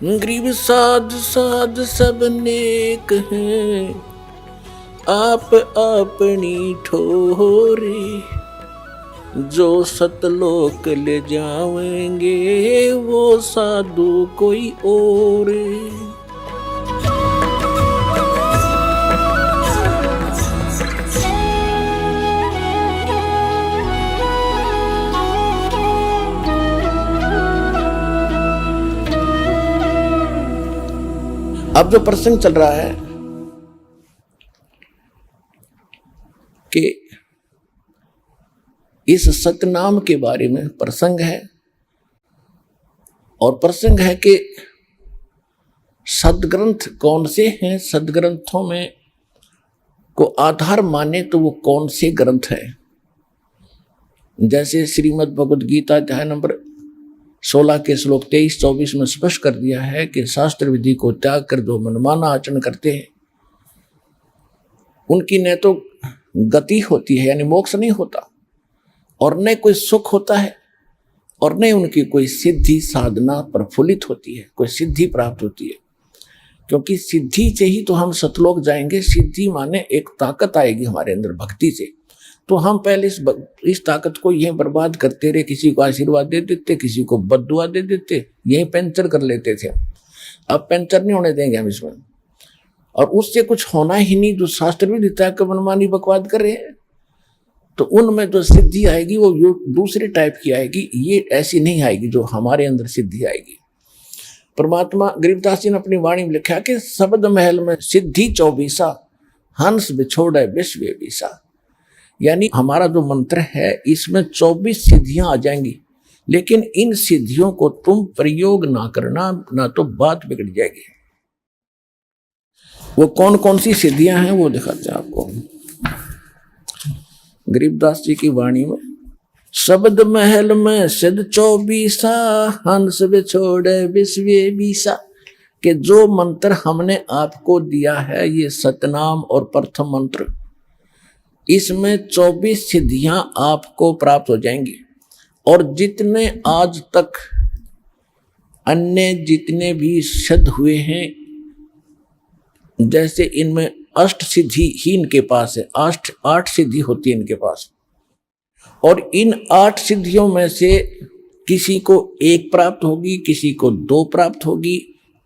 गरीब साध साध सब नेक हैं, आप अपनी ठोरे। जो सतलोक ले जाएंगे वो साधु कोई और। अब जो प्रसंग चल रहा है कि इस सतनाम के बारे में प्रसंग है, और प्रसंग है कि सदग्रंथ कौन से हैं, सदग्रंथों में को आधार माने तो वो कौन से ग्रंथ है। जैसे श्रीमद् भगवद गीता अध्याय नंबर 16 के श्लोक 23-24 में स्पष्ट कर दिया है कि शास्त्र विधि को त्याग कर जो मनमाना आचरण करते हैं उनकी न तो गति होती है यानी मोक्ष नहीं होता, और न कोई सुख होता है, और न उनकी कोई सिद्धि साधना प्रफुल्लित होती है, कोई सिद्धि प्राप्त होती है। क्योंकि सिद्धि से ही तो हम सतलोक जाएंगे। सिद्धि माने एक ताकत आएगी हमारे अंदर भक्ति से। तो हम पहले इस ताकत को यहीं बर्बाद करते रहे, किसी को आशीर्वाद दे देते, किसी को बद्दुआ दे देते, यहीं पंचर कर लेते थे। अब पंचर नहीं होने देंगे हम इसमें, और उससे कुछ होना ही नहीं। जो शास्त्र भी देता है कि मनमानी बकवाद कर रहे हैं, तो उनमें जो सिद्धि आएगी वो दूसरे टाइप की आएगी, ये ऐसी नहीं आएगी जो हमारे अंदर सिद्धि आएगी। परमात्मा गरीबदास जी ने अपनी वाणी में लिखा कि शब्द महल में सिद्धि 24 हंस बिछोड़े विश्व बीसा। यानी हमारा जो मंत्र है इसमें 24 सिद्धियां आ जाएंगी, लेकिन इन सिद्धियों को तुम प्रयोग ना करना, ना तो बात बिगड़ जाएगी। वो कौन कौन सी सिद्धियां हैं वो दिखाते हैं आपको गरीबदास जी की वाणी में। शब्द महल में सिद्ध 24 हंस बिछोड़े विश्व बीसा। कि जो मंत्र हमने आपको दिया है ये सतनाम और प्रथम मंत्र, इसमें 24 सिद्धियां आपको प्राप्त हो जाएंगी। और जितने आज तक अन्य जितने भी सिद्ध हुए हैं, जैसे इनमें अष्ट सिद्धि ही इनके पास है, 8 सिद्धि होती है इनके पास। और इन 8 सिद्धियों में से किसी को 1 प्राप्त होगी, किसी को 2 प्राप्त होगी।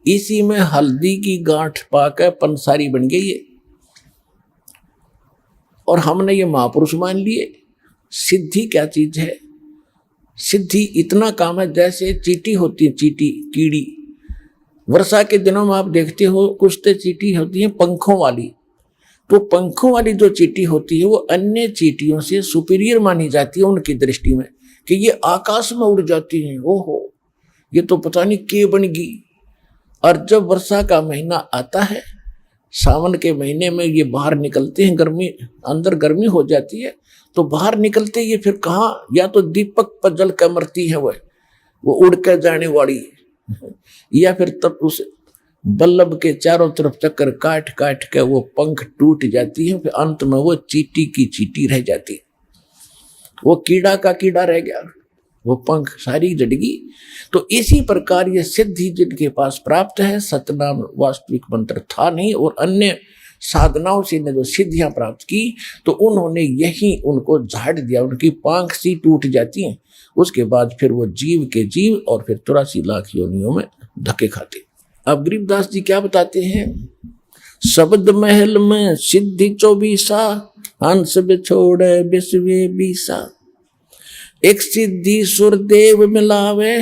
इसी में हल्दी की गांठ पाकर पंसारी बन गई है, और हमने ये महापुरुष मान लिए। सिद्धि क्या चीज है? सिद्धि इतना काम है जैसे चींटी होती है, चींटी कीड़ी। वर्षा के दिनों में आप देखते हो कुछ तो चींटी होती है पंखों वाली। तो पंखों वाली जो चींटी होती है वो अन्य चींटियों से सुपीरियर मानी जाती है उनकी दृष्टि में, कि ये आकाश में उड़ जाती हैं। ओहो, ये तो पता नहीं के बन गई। और जब वर्षा का महीना आता है, सावन के महीने में ये बाहर निकलते हैं, गर्मी अंदर गर्मी हो जाती है, तो बाहर निकलते ये फिर कहाँ, या तो दीपक पर जल कर मरती है वो उड़ कर जाने वाली, या फिर तब उस बल्लभ के चारों तरफ चक्कर काट काट के वो पंख टूट जाती है, फिर अंत में वो चींटी की चींटी रह जाती है, वो कीड़ा का कीड़ा रह गया, वो पंख सारी जड़गी। तो इसी प्रकार ये सिद्धि जिनके पास प्राप्त है, सतनाम वास्तविक मंत्र था नहीं, और अन्य साधनाओं से ने जो सिद्धियां प्राप्त की, तो उन्होंने यही उनको झाड़ दिया, उनकी पांख सी टूट जाती हैं। उसके बाद फिर वो जीव के जीव और फिर 83 लाख योनियों में धक्के खाते। अब गरीबदास जी क्या बताते हैं? शब्द महल में सिद्धि 24 हंस बिछोड़े विश्व बीसा। एक सिद्धि सुरदेव मिलावे,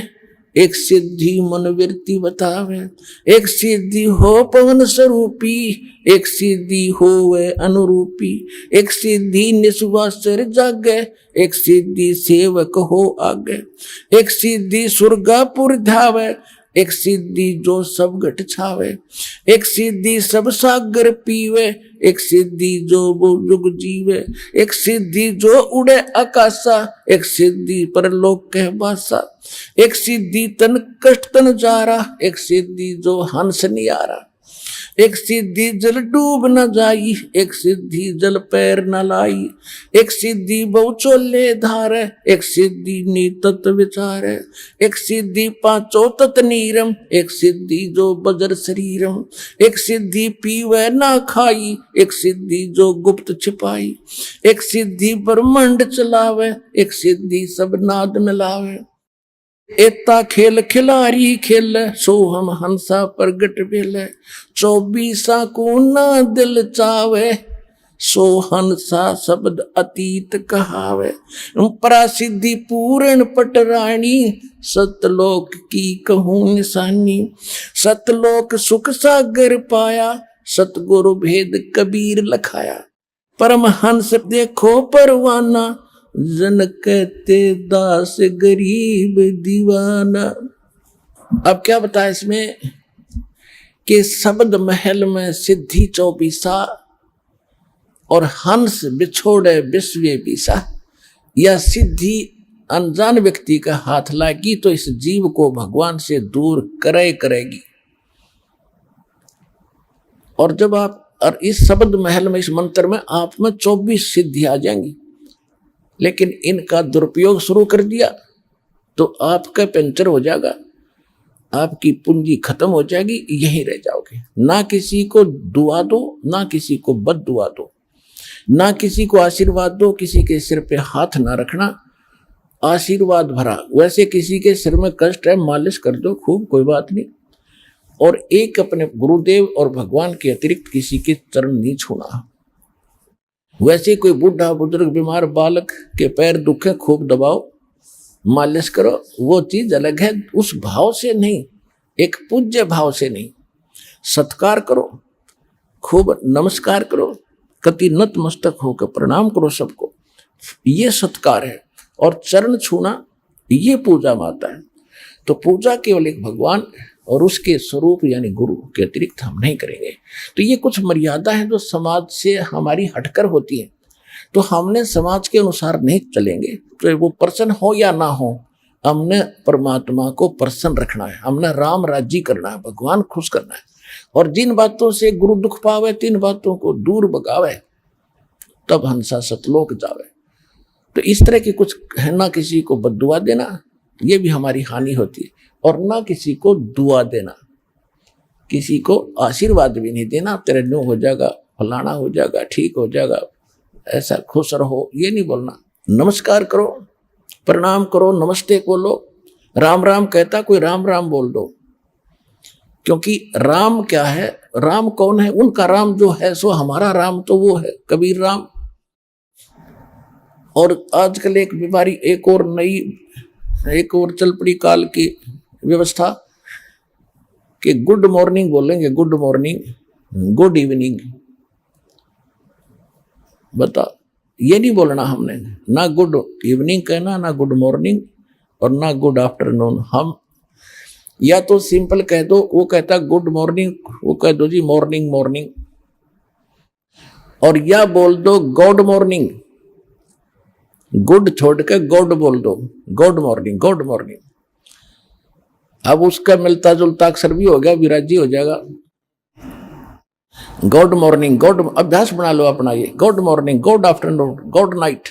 एक सिद्धि मनवृत्ति बतावे। एक सिद्धि हो पवन स्वरूपी, एक सिद्धि हो वे अनुरूपी। एक सिद्धि निस्वासर जागे, एक सिद्धि सेवक हो आगे। एक सिद्धि सुरगापुर धावे, एक सिद्धि जो सब घट छावे। एक सिद्धि सब सागर पीवे, एक सिद्धि जो युग जीवे। एक सिद्धि जो उड़े आकाशा, एक सिद्धि परलोक कह बासा। एक सिद्धि तन कष्ट तन जारा, एक सिद्धि जो हंस नियारा। एक सिद्धि जल डूब न जाई, एक सिद्धि जल पैर न लाई, एक सिद्धि बहु चोले धार, एक सिद्धि नीतत विचार, एक सिद्धि पांचों तत नीरम, एक सिद्धि जो बजर शरीरम, एक सिद्धि पीवे ना खाई, एक सिद्धि जो गुप्त छिपाई, एक सिद्धि ब्रह्मांड चलावे, एक सिद्धि सब नाद मिलावे, एता खेल खिलारी खेल, सो हम हंसा प्रगट भेल, 24 को ना दिल चावे, सो हंसा शब्द अतीत कहावे, परासिद्धि पूर्ण पटरानी, सतलोक की कहूँ निशानी, सतलोक सुख सागर पाया, सतगुरु भेद कबीर लखाया, परमहंस देखो परवाना, जन कहते दास गरीब दीवाना। अब क्या बताया इसमें कि शब्द महल में सिद्धि 24 और हंस बिछोड़े विश्व बीसा। यह सिद्धि अनजान व्यक्ति का हाथ लागी तो इस जीव को भगवान से दूर करेगी। और जब आप और इस शब्द महल में, इस मंत्र में आप में 24 सिद्धि आ जाएंगी, लेकिन इनका दुरुपयोग शुरू कर दिया तो आपका पंचर हो जाएगा, आपकी पूंजी खत्म हो जाएगी, यहीं रह जाओगे। ना किसी को दुआ दो, ना किसी को बद दुआ दो, ना किसी को आशीर्वाद दो, किसी के सिर पे हाथ ना रखना, आशीर्वाद भरा। वैसे किसी के सिर में कष्ट है, मालिश कर दो खूब, कोई बात नहीं। और एक अपने गुरुदेव और भगवान के अतिरिक्त किसी के चरण नहीं छूना। वैसे कोई बूढ़ा बुजुर्ग बीमार बालक के पैर दुखे, खूब दबाओ, मालिश करो, वो चीज अलग है। उस भाव से नहीं, एक पूज्य भाव से नहीं, सत्कार करो, खूब नमस्कार करो, कति नतमस्तक होकर प्रणाम करो सबको, ये सत्कार है। और चरण छूना ये पूजा माता है। तो पूजा केवल एक भगवान और उसके स्वरूप यानी गुरु के अतिरिक्त हम नहीं करेंगे। तो ये कुछ मर्यादा है जो समाज से हमारी हटकर होती है, तो हमने समाज के अनुसार नहीं चलेंगे। तो वो प्रसन्न हो या ना हो, हमने परमात्मा को प्रसन्न रखना है, हमने राम राज्य करना है, भगवान खुश करना है। और जिन बातों से गुरु दुख पावे, तीन बातों को दूर भगावे, तब हंसा सतलोक जावे। तो इस तरह की कुछ है, ना किसी को बद्दुआ देना, ये भी हमारी हानि होती है, और ना किसी को दुआ देना, किसी को आशीर्वाद भी नहीं देना, तेरे न्यू हो जाएगा, फलाना हो जाएगा, ठीक हो जाएगा, ऐसा खुश रहो, ये नहीं बोलना। नमस्कार करो, प्रणाम करो, नमस्ते बोलो। राम राम कहता कोई राम राम बोल दो, क्योंकि राम क्या है, राम कौन है? उनका राम जो है सो हमारा राम तो वो है कबीर राम। और आजकल एक बीमारी, एक और नई, एक और चल पड़ी काल की व्यवस्था कि गुड मॉर्निंग बोलेंगे, गुड मॉर्निंग, गुड इवनिंग। बता, ये नहीं बोलना हमने, ना गुड इवनिंग कहना, ना गुड मॉर्निंग और ना गुड आफ्टरनून। हम या तो सिंपल कह दो, वो कहता गुड मॉर्निंग, वो कह दो जी मॉर्निंग मॉर्निंग, और या बोल दो गॉड मॉर्निंग, गुड छोड़ के गॉड बोल दो, गॉड मॉर्निंग, गॉड मॉर्निंग। अब उसका मिलता जुलता अक्षर भी हो गया, विराजी हो जाएगा। गॉड मॉर्निंग, गॉड अभ्यास बना लो अपना ये, God morning, God afternoon, God night,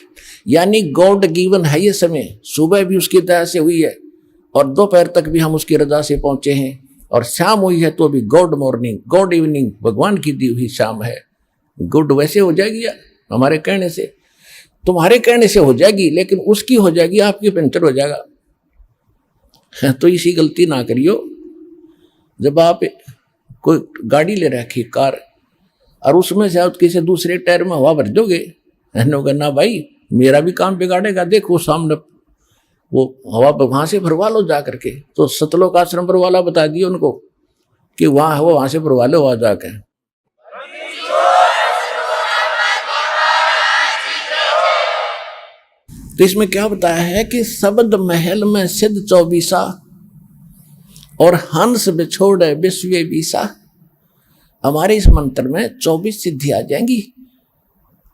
यानी गॉड गिवन है ये समय। सुबह भी उसकी दया से हुई है और दोपहर तक भी हम उसकी रजा से पहुंचे हैं, और शाम हुई है तो भी गॉड मॉर्निंग, गॉड इवनिंग, भगवान की दी हुई शाम है। गुड वैसे हो जाएगी या हमारे कहने से, तुम्हारे कहने से हो जाएगी, लेकिन उसकी हो जाएगी, आपकी पंचर हो जाएगा। तो इसी गलती ना करियो। जब आप कोई गाड़ी ले रखी कार, और उसमें से आप किसी दूसरे टायर में हवा भर दोगे, ना भाई मेरा भी काम बिगाड़ेगा, देखो सामने वो हवा वहां से भरवा लो जा करके। तो सतलोक आश्रम पर वाला बता दिए उनको कि वहां हवा वहां से भरवा लो, वहां जाकर। तो इसमें क्या बताया है कि शब्द महल में सिद्ध 24 और हंस बिछोड़े विश्व बीसा। हमारे इस मंत्र में 24 सिद्धि आ जाएंगी।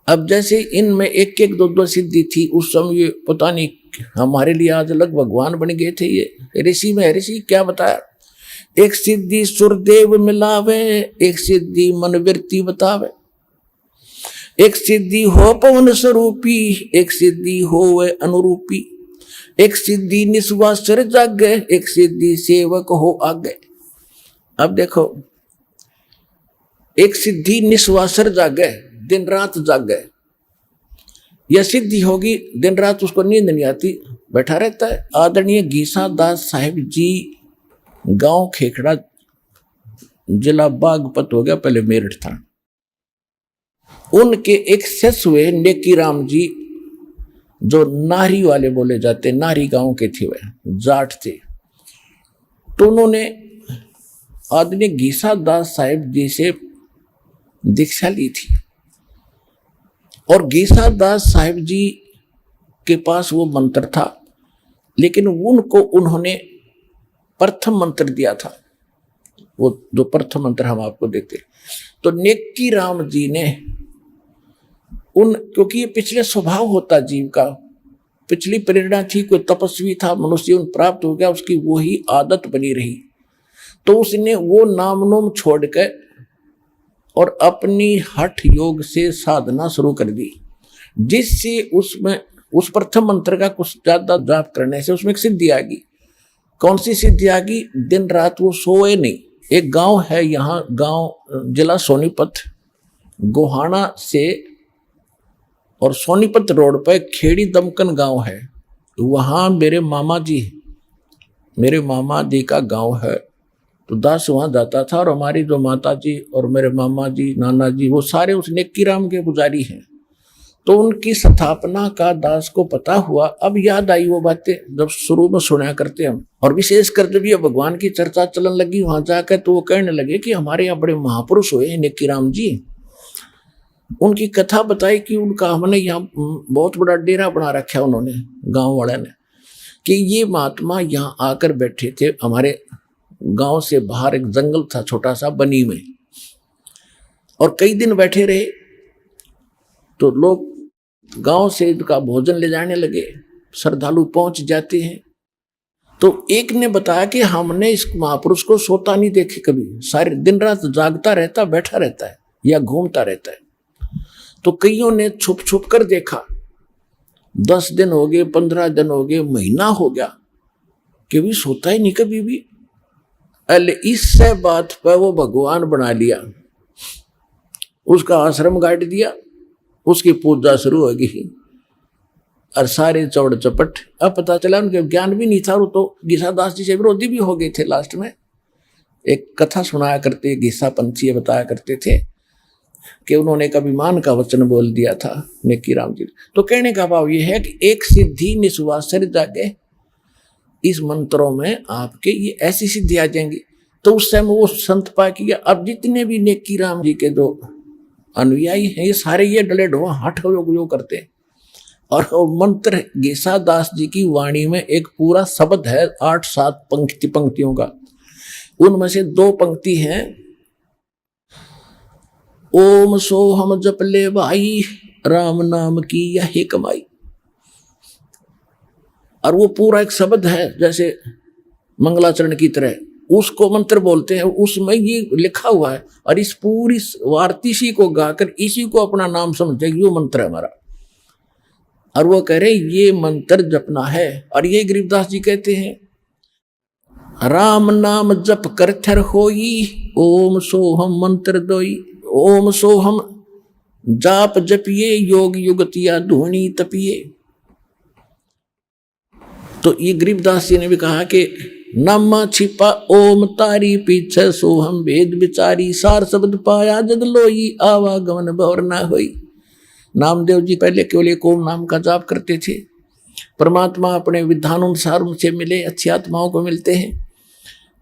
अब जैसे इनमें एक एक दो दो सिद्धि थी, उस समय पता नहीं हमारे लिए आज अलग भगवान बन गए थे ये ऋषि में। ऋषि क्या बताया एक सिद्धि सुरदेव मिलावे, एक सिद्धि मन वृत्ति बतावे। एक सिद्धि हो पवन स्वरूपी, एक सिद्धि हो वे अनुरूपी। एक सिद्धि निस्वासर जागे, एक सिद्धि सेवक हो आगे। अब देखो, एक सिद्धि निस्वासर जागे, दिन रात जागे। यह सिद्धि होगी, दिन रात उसको नींद नहीं आती, बैठा रहता है। आदरणीय गीसा दास साहिब जी, गांव खेखड़ा, जिला बागपत हो गया, पहले मेरठ था। उनके एक शिष्य हुए नेकी राम जी, जो नारी वाले बोले जाते, नारी गांव के थे, वह जाट थे। तो उन्होंने आदरणीय गीसा दास साहिब जी से दीक्षा ली थी। और गीसा दास साहिब जी के पास वो मंत्र था, लेकिन उनको उन्होंने प्रथम मंत्र दिया था, वो जो प्रथम मंत्र हम आपको देते। तो नेकी राम जी ने क्योंकि ये पिछले स्वभाव होता जीव का, पिछली प्रेरणा थी, कोई तपस्वी था, मनुष्य जीवन प्राप्त हो गया, उसकी वही आदत बनी रही। तो उसने वो नाम नोम छोड़ के और अपनी हठ योग से साधना शुरू कर दी, जिससे उसमें उस प्रथम मंत्र का कुछ ज्यादा जाप करने से उसमें एक सिद्धि आ गई। कौन सी सिद्धि आ गई? दिन रात वो सोए नहीं। एक गांव है यहाँ, गांव जिला सोनीपत, गोहाना से और सोनीपत रोड पर खेड़ी दमकन गांव है। वहाँ मेरे मामा जी का गांव है। तो दास वहाँ जाता था, और हमारी जो माता जी और मेरे मामा जी, नाना जी, वो सारे उस नेकी राम के पुजारी हैं। तो उनकी स्थापना का दास को पता हुआ। अब याद आई वो बातें जब शुरू में सुना करते हम, और विशेषकर जब ये भगवान की चर्चा चलन लगी वहां जाकर, तो वो कहने लगे कि हमारे यहाँ बड़े महापुरुष हुए नेकी राम जी। उनकी कथा बताई कि उनका हमने यहाँ बहुत बड़ा डेरा बना रखा है उन्होंने, गाँव वाले ने, कि ये महात्मा यहाँ आकर बैठे थे। हमारे गांव से बाहर एक जंगल था छोटा सा, बनी में, और कई दिन बैठे रहे। तो लोग गांव से इनका भोजन ले जाने लगे, श्रद्धालु पहुंच जाते हैं। तो एक ने बताया कि हमने इस महापुरुष को सोता नहीं देखे कभी, सारे दिन रात जागता रहता, बैठा रहता है या घूमता रहता है। तो कईयों ने छुप छुप कर देखा, 10 दिन हो गए, 15 दिन हो गए, महीना हो गया, कि भी सोता ही नहीं कभी भी। अल इससे बात पर वो भगवान बना लिया, उसका आश्रम गाड़ दिया, उसकी पूजा शुरू हो गई, और सारे चौड़ चपट। अब पता चला उनके ज्ञान भी नहीं था, वो तो गीसा दास जी से विरोधी भी हो गए थे। लास्ट में एक कथा सुनाया करते, गीसा पंथी बताया करते थे कि उन्होंने एक अभिमान का वचन बोल दिया था नेकी राम जी। तो कहने का भाव ये है कि एक सिद्धि निस्वासर जागे, इस मंत्रों में आपके ये ऐसी सिद्धि आ जाएंगी। तो उस समय वो संत पा किया। अब जितने भी नेकी राम जी के जो अनुयायी हैं, ये सारे ये डले ढोआ हठ योग करते हैं। और मंत्र गीसा दास जी की वाणी में एक पूरा शब्द है, 8-7 पंक्तियों का। उनमें से 2 पंक्ति हैं, ओम सोहम जप ले भाई, राम नाम की यही कमाई। और वो पूरा एक शब्द है, जैसे मंगलाचरण की तरह, उसको मंत्र बोलते हैं, उसमें ये लिखा हुआ है। और इस पूरी वार्तिशी को गाकर इसी को अपना नाम समझे, ये मंत्र है हमारा। और वो कह रहे ये मंत्र जपना है। और ये गरीबदास जी कहते हैं, राम नाम जप कर थर होई, ओम सोहम मंत्र दोई। ओम सोहम जाप जपिए, योग युगतिया धुनी तपिए। तो ये गरीबदास जी ने भी कहा कि नामा छिपा ओम तारी, पीछे सोहम भेद विचारी, सार शब्द पाया जद लोई, आवागमन बहुर ना होई। नामदेव जी पहले केवल एक ओम नाम का जाप करते थे। परमात्मा अपने विधानुसार उनसे मिले, अच्छी आत्माओं को मिलते हैं।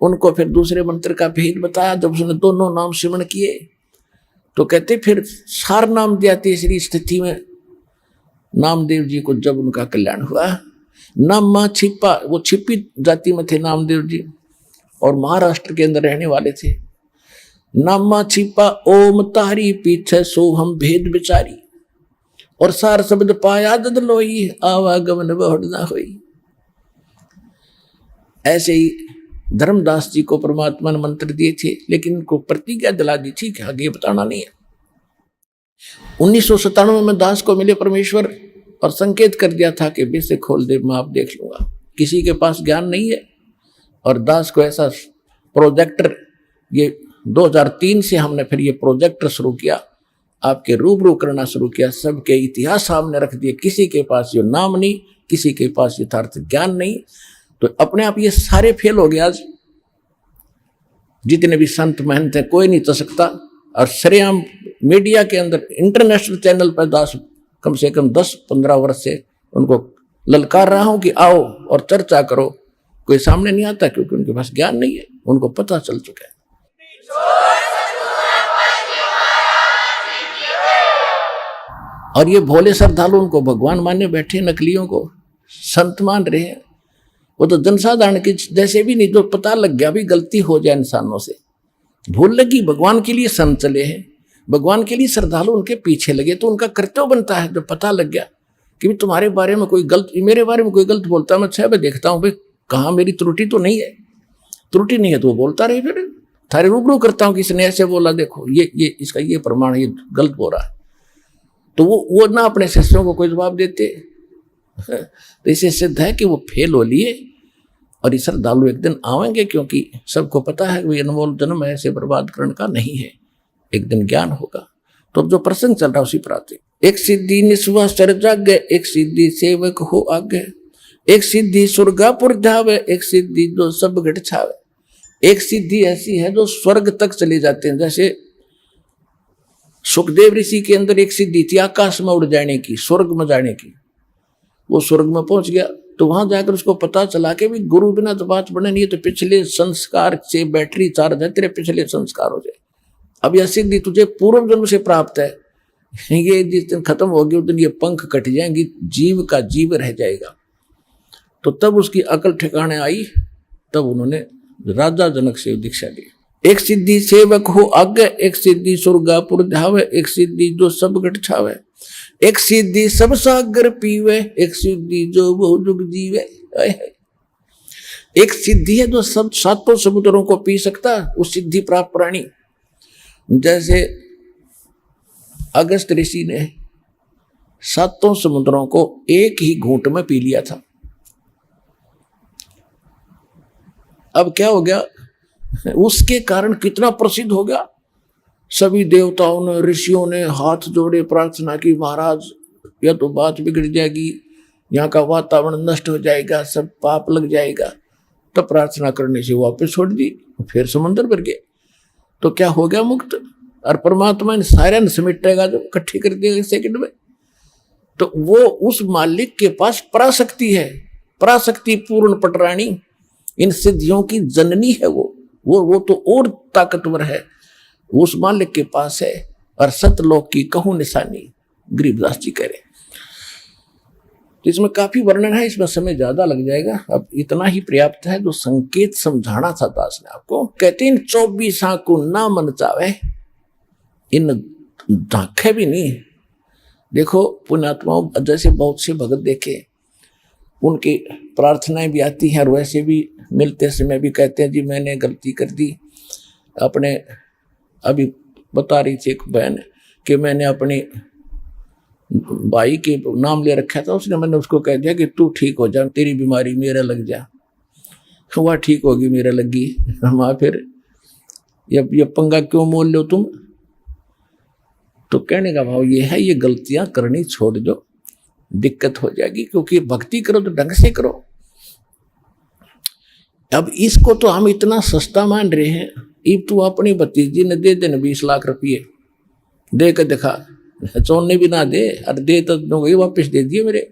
उनको फिर दूसरे मंत्र का भेद बताया। जब उसने दोनों नाम सिमरण किए तो कहते फिर सार नाम दिया। तीसरी स्थिति में नामदेव जी को जब उनका कल्याण हुआ, नामा छिपा, वो छिपी जाति में थे नामदेव जी और महाराष्ट्र के अंदर रहने वाले थे। नामा छिपा ओम तारी, पीछे सोहम भेद विचारी, और सार शब्द पाया जद लोई, आवागमन बहुड़ ना होई। ऐसे ही धर्मदास जी को परमात्मा ने मंत्र दिए थे, लेकिन उनको प्रतिज्ञा दिला दी थी कि आगे बताना नहीं है। 1997 में दास को मिले परमेश्वर और संकेत कर दिया था कि बेसे खोल दे, मैं आप देख लूंगा। किसी के पास ज्ञान नहीं है और दास को ऐसा प्रोजेक्टर, ये 2003 से हमने फिर ये प्रोजेक्टर शुरू किया, आपके रूबरू करना शुरू किया, सबके इतिहास सामने रख दिए। किसी के पास ये नाम नहीं, किसी के पास यथार्थ ज्ञान नहीं, तो अपने आप ये सारे फेल हो गए। आज जितने भी संत महंत हैं कोई नहीं तो सकता। और सरेआम मीडिया के अंदर इंटरनेशनल चैनल पर दास कम से कम 10-15 वर्ष से उनको ललकार रहा हूं कि आओ और चर्चा करो, कोई सामने नहीं आता क्योंकि उनके पास ज्ञान नहीं है, उनको पता चल चुका है। और ये भोले श्रद्धालु उनको भगवान मानने बैठे, नकलियों को संत मान रहे हैं। वो तो जनसाधारण के जैसे भी नहीं, जो पता लग गया भी गलती हो जाए इंसानों से, भूल लगी, भगवान के लिए संत चले हैं, भगवान के लिए श्रद्धालु उनके पीछे लगे, तो उनका कर्तव्य बनता है जब पता लग गया कि तुम्हारे बारे में कोई गलत, मेरे बारे में कोई गलत बोलता है, मैं 6 बजे देखता हूँ भाई कहाँ मेरी त्रुटि तो नहीं है, त्रुटि नहीं है तो वो बोलता रहे, फिर थारे रूबरू करता हूँ किसी ने ऐसे बोला, देखो ये इसका ये प्रमाण, ये गलत बोल रहा है, तो वो ना अपने शिष्यों को कोई जवाब देते। तो इसे सिद्ध है कि वो फेल हो लिए और ये श्रद्धालु एक दिन आवेंगे, क्योंकि सबको पता है कि अनमोल जन्म ऐसे बर्बाद करने का नहीं है, एक दिन ज्ञान होगा। तो अब जो प्रसंग चल रहा है उसी पर आते, एक सिद्धि निस्वा सर जागे, एक सिद्धि सेवक हो आगे, एक सिद्धि स्वर्गापुर जावे, एक सिद्धि जो सब घट छावे। एक सिद्धि ऐसी है जो स्वर्ग तक चले जाते हैं, जैसे सुखदेव ऋषि के अंदर एक सिद्धि थी आकाश में उड़ जाने की, स्वर्ग में जाने की। वो स्वर्ग में पहुंच गया तो वहां जाकर उसको पता चला कि भी गुरु बिना तो बात बने नहीं, तो पिछले संस्कार से बैटरी चार्ज है, तेरे पिछले संस्कार हो जाए। अब यह सिद्धि तुझे पूर्व जन्म से प्राप्त है, ये जिस दिन खत्म होगी उस दिन ये पंख कट जाएंगी, जीव का जीव रह जाएगा। तो तब उसकी अकल ठिकाने आई, तब उन्होंने राजा जनक से दीक्षा ली। एक सिद्धि सेवक हो आगे, एक सिद्धि स्वर्गापुर जावे, एक सिद्धि जो सब घट छावे, एक सिद्धि सब सागर पीवे, एक सिद्धि जो बहु जुग जीवे। एक सिद्धि है जो सब 7 समुद्रों को पी सकता, उस सिद्धि प्राप्त प्राणी। जैसे अगस्त ऋषि ने 7 समुद्रों को एक ही घूंट में पी लिया था। अब क्या हो गया, उसके कारण कितना प्रसिद्ध हो गया, सभी देवताओं ने, ऋषियों ने हाथ जोड़े, प्रार्थना की, महाराज यह तो बात बिगड़ जाएगी, यहाँ का वातावरण नष्ट हो जाएगा, सब पाप लग जाएगा। तब प्रार्थना करने से वापस छोड़ दी, फिर समुद्र भर गए, तो क्या हो गया, मुक्त। और परमात्मा ने सारे न समेटेगा, जब इकट्ठी कर दिया सेकंड में। तो वो उस मालिक के पास पराशक्ति है, पराशक्ति पूर्ण पटरानी, इन सिद्धियों की जननी है वो तो और ताकतवर है, उस मालिक के पास है। और सतलोक की कहूं निशानी, गरीबदास जी कह रहे। तो इसमें काफी वर्णन है, इसमें समय ज्यादा लग जाएगा, अब इतना ही पर्याप्त है जो संकेत समझाना था दास ने आपको। कहते इन 24 को ना मन चावे, इन झांखे भी नहीं। देखो पुण्यात्माओं, जैसे बहुत से भगत देखे, उनकी प्रार्थनाएं भी आती हैं और वैसे भी मिलते समय भी कहते हैं जी मैंने गलती कर दी। अपने अभी बता रही थी एक बहन कि मैंने अपने भाई के नाम ले रखा था, उसने, मैंने उसको कह दिया कि तू ठीक हो जा, तेरी बीमारी मेरा लग जा, वह ठीक होगी मेरा लगी। हम फिर ये पंगा क्यों मोल लो तुम। तो कहने का भाव ये है, ये गलतियां करनी छोड़ दो, दिक्कत हो जाएगी, क्योंकि भक्ति करो तो ढंग से करो। अब इसको तो हम इतना सस्ता मान रहे हैं, इब तू अपनी भतीजी ने दे देना 20 लाख रुपये, दे के दिखा, चोरने भी ना दे, और दे तो वही वापस दे दिए मेरे।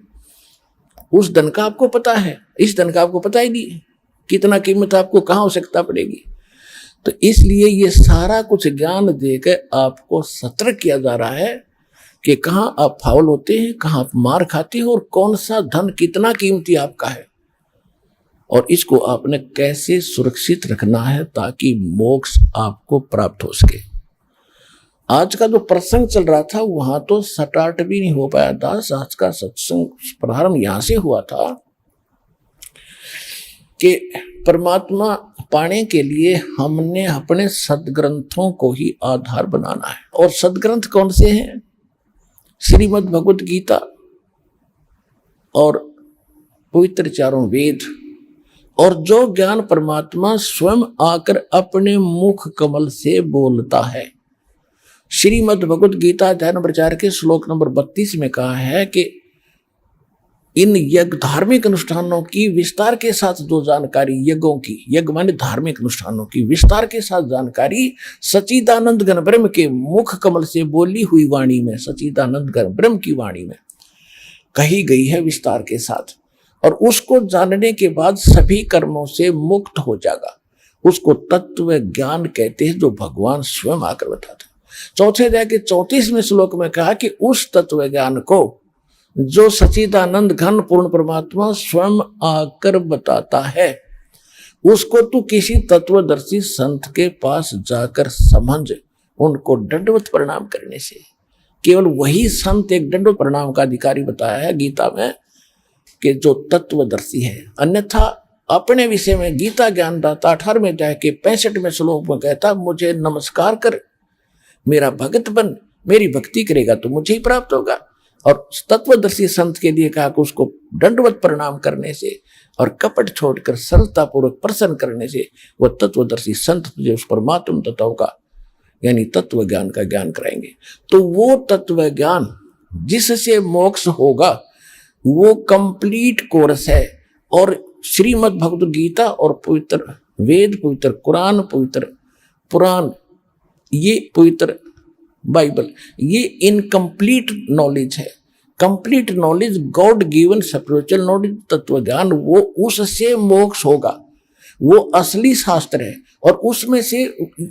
उस धन का आपको पता है, इस धन का आपको पता ही नहीं कितना कीमत आपको कहाँ आवश्यकता पड़ेगी। तो इसलिए ये सारा कुछ ज्ञान देकर आपको सतर्क किया जा रहा है कि कहाँ आप फाउल होते हैं, कहाँ आप मार खाते हैं, और कौन सा धन कितना कीमती आपका है, और इसको आपने कैसे सुरक्षित रखना है ताकि मोक्ष आपको प्राप्त हो सके। आज का जो प्रसंग चल रहा था वहां तो स्टार्ट भी नहीं हो पाया दास। आज का सत्संग प्रारंभ यहां से हुआ था कि परमात्मा पाने के लिए हमने अपने सदग्रंथों को ही आधार बनाना है। और सदग्रंथ कौन से हैं? श्रीमद् भगवत गीता और पवित्र चारों वेद, और जो ज्ञान परमात्मा स्वयं आकर अपने मुख कमल से बोलता है। श्रीमद् भगवत गीता अध्याय नंबर 4 के श्लोक नंबर 32 में कहा है कि इन यज्ञ धार्मिक अनुष्ठानों की विस्तार के साथ जो जानकारी, यज्ञों की, यज्ञ माने धार्मिक अनुष्ठानों की विस्तार के साथ जानकारी सच्चिदानंद घन ब्रह्म के मुख कमल से बोली हुई वाणी में, सच्चिदानंद घन ब्रह्म की वाणी में कही गई है विस्तार के साथ। और उसको जानने के बाद सभी कर्मों से मुक्त हो जाएगा। उसको तत्व ज्ञान कहते हैं, जो भगवान स्वयं आकर बताते हैं। चौथे अध्याय के 34वें श्लोक में कहा कि उस तत्व ज्ञान को जो सच्चिदानंद घन पूर्ण परमात्मा स्वयं आकर बताता है, उसको तू किसी तत्वदर्शी संत के पास जाकर समझ, उनको दंडवत प्रणाम करने से। केवल वही संत एक दंडवत प्रणाम का अधिकारी बताया है गीता में कि जो तत्वदर्शी है। अन्यथा अपने विषय में गीता ज्ञानदाता 18वें अध्याय के 65वें श्लोक में कहता, मुझे नमस्कार कर, मेरा भगत बन, मेरी भक्ति करेगा तो मुझे ही प्राप्त होगा। और तत्वदर्शी संत के लिए कहा कि उसको दंडवत प्रणाम करने से और कपट छोड़कर सरलतापूर्वक प्रसन्न करने से वह तत्वदर्शी संत तुझे उस परमात्म तत्व का यानी तत्व ज्ञान का ज्ञान कराएंगे। तो वो तत्व ज्ञान जिससे मोक्ष होगा वो कंप्लीट कोर्स है। और श्रीमद् भगवत गीता और पवित्र वेद, पवित्र कुरान, पवित्र पुराण, ये पवित्र बाइबल, ये इनकम्प्लीट नॉलेज है। Complete knowledge, God given spiritual knowledge, तत्व ज्ञान, वो उससे मोक्ष होगा। वो असली शास्त्र है। और उसमें से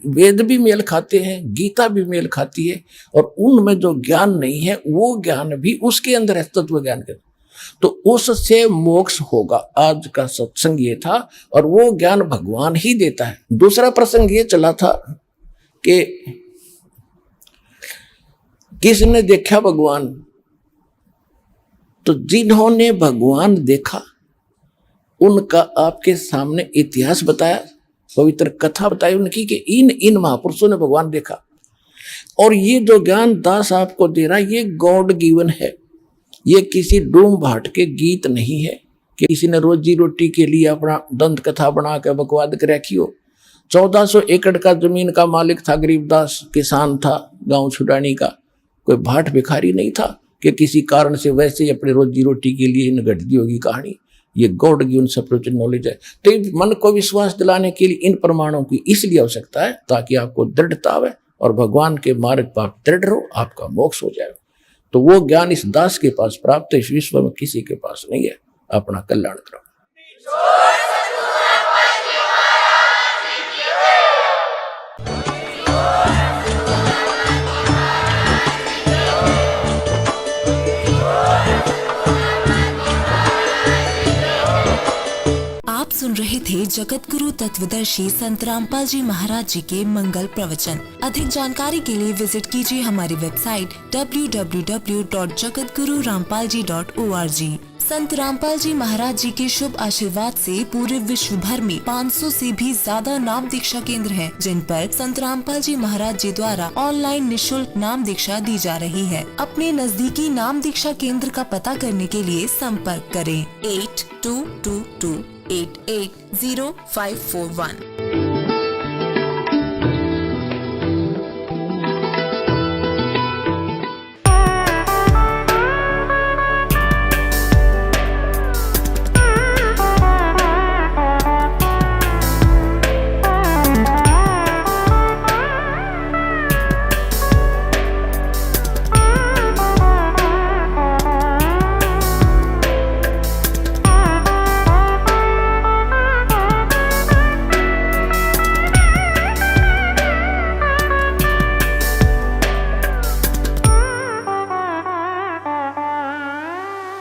वेद भी मेल खाते हैं, गीता भी मेल खाती है, और उनमें जो ज्ञान नहीं है वो ज्ञान भी उसके अंदर है, तत्व ज्ञान के। तो उससे मोक्ष होगा। आज का सत्संग ये था, और वो ज्ञान भगवान ही देता है। दूसरा प्रसंग ये चला था कि किसने देखा भगवान? तो जिन्होंने भगवान देखा उनका आपके सामने इतिहास बताया, पवित्र कथा बताई उनकी कि इन महापुरुषों ने भगवान देखा। और ये जो ज्ञान दास आपको दे रहा है ये गॉड गिवन है। ये किसी डूम भाट के गीत नहीं है कि किसी ने रोजी रोटी के लिए अपना दंत कथा बना के बकवाद कर रखी हो। 1400 एकड़ का जमीन का मालिक था, गरीबदास किसान था, गांव छुड़ानी का, कोई भाट भिखारी नहीं था कि किसी कारण से वैसे ही अपने रोजी रोटी के लिए इन घट दी होगी कहानी। ये गॉड गिवन स्पिरिचुअल नॉलेज है। तो मन को विश्वास दिलाने के लिए इन प्रमाणों की इसलिए आवश्यकता है ताकि आपको दृढ़ता आवे और भगवान के मार्ग पर आप दृढ़ रहो, आपका मोक्ष हो जाए। तो वो ज्ञान इस दास के पास प्राप्त है, इस विश्व में किसी के पास नहीं है। अपना कल्याण करो। आप सुन रहे थे जगत गुरु तत्वदर्शी संत रामपाल जी महाराज जी के मंगल प्रवचन। अधिक जानकारी के लिए विजिट कीजिए हमारी वेबसाइट www.jagatgururampalji.org। संत रामपाल जी महाराज जी के शुभ आशीर्वाद से पूरे विश्व भर में 500 से भी ज्यादा नाम दीक्षा केंद्र हैं, जिन पर संत रामपाल जी महाराज जी द्वारा ऑनलाइन निशुल्क नाम दीक्षा दी जा रही है। अपने नजदीकी नाम दीक्षा केंद्र का पता करने के लिए संपर्क करें 8222880541।